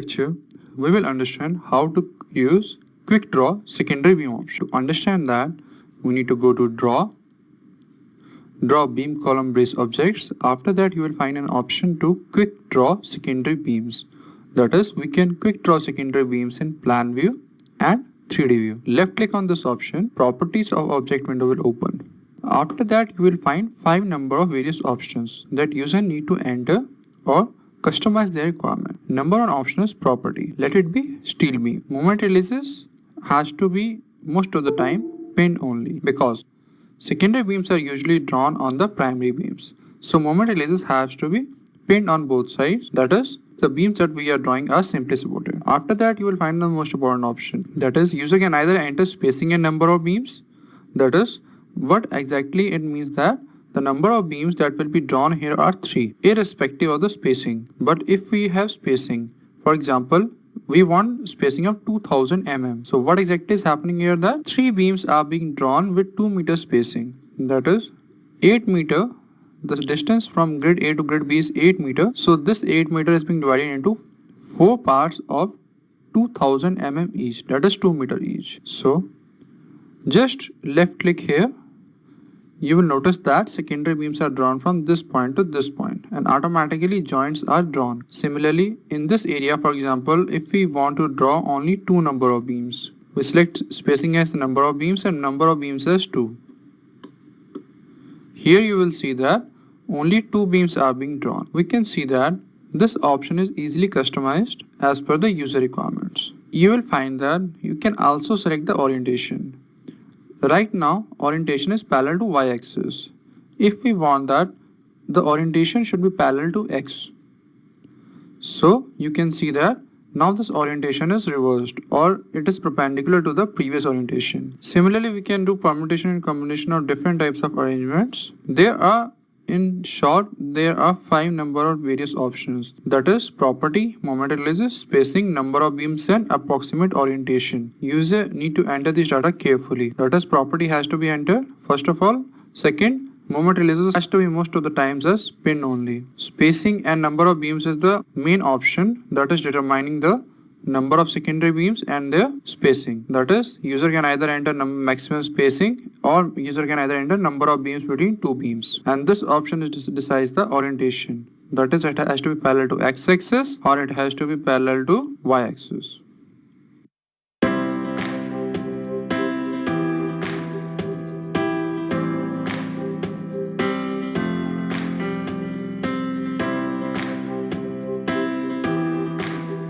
lecture, we will understand how to use quick draw secondary beam option. To understand that, we need to go to draw beam column brace objects. After that, you will find an option to quick draw secondary beams. That is, we can quick draw secondary beams in plan view and 3D view. Left click on this option, properties of object window will open. After that, you will find 5 number of various options that user need to enter or customize their requirement. Number 1 option is property. Let it be steel beam. Moment releases has to be most of the time pinned only because secondary beams are usually drawn on the primary beams. So moment releases has to be pinned on both sides. That is, the beams that we are drawing are simply supported. After that, you will find the most important option. That is, user can either enter spacing and number of beams. That is, what exactly it means that the number of beams that will be drawn here are 3, irrespective of the spacing. But if we have spacing, for example, we want spacing of 2000 mm. So what exactly is happening here that 3 beams are being drawn with 2 meter spacing. That is 8 meter. The distance from grid A to grid B is 8 meter. So this 8 meter is being divided into 4 parts of 2000 mm each. That is 2 meter each. So just left click here. You will notice that secondary beams are drawn from this point to this point and automatically joints are drawn. Similarly, in this area, for example, if we want to draw only 2 number of beams, we select spacing as the number of beams and number of beams as 2. Here you will see that only 2 beams are being drawn. We can see that this option is easily customized as per the user requirements. You will find that you can also select the orientation. Right now, orientation is parallel to y-axis. If we want that, the orientation should be parallel to x. So you can see that now this orientation is reversed or it is perpendicular to the previous orientation. Similarly, we can do permutation and combination of different types of arrangements. In short, there are 5 number of various options. That is property, moment releases, spacing, number of beams and approximate orientation. User need to enter this data carefully. That is, property has to be entered first of all. Second, moment releases has to be most of the times as pin only. Spacing and number of beams is the main option, that is determining the number of secondary beams and their spacing. That is, user can either enter maximum spacing or user can either enter number of beams between 2 beams. And this option is decides the orientation. That is, it has to be parallel to x-axis or it has to be parallel to y-axis.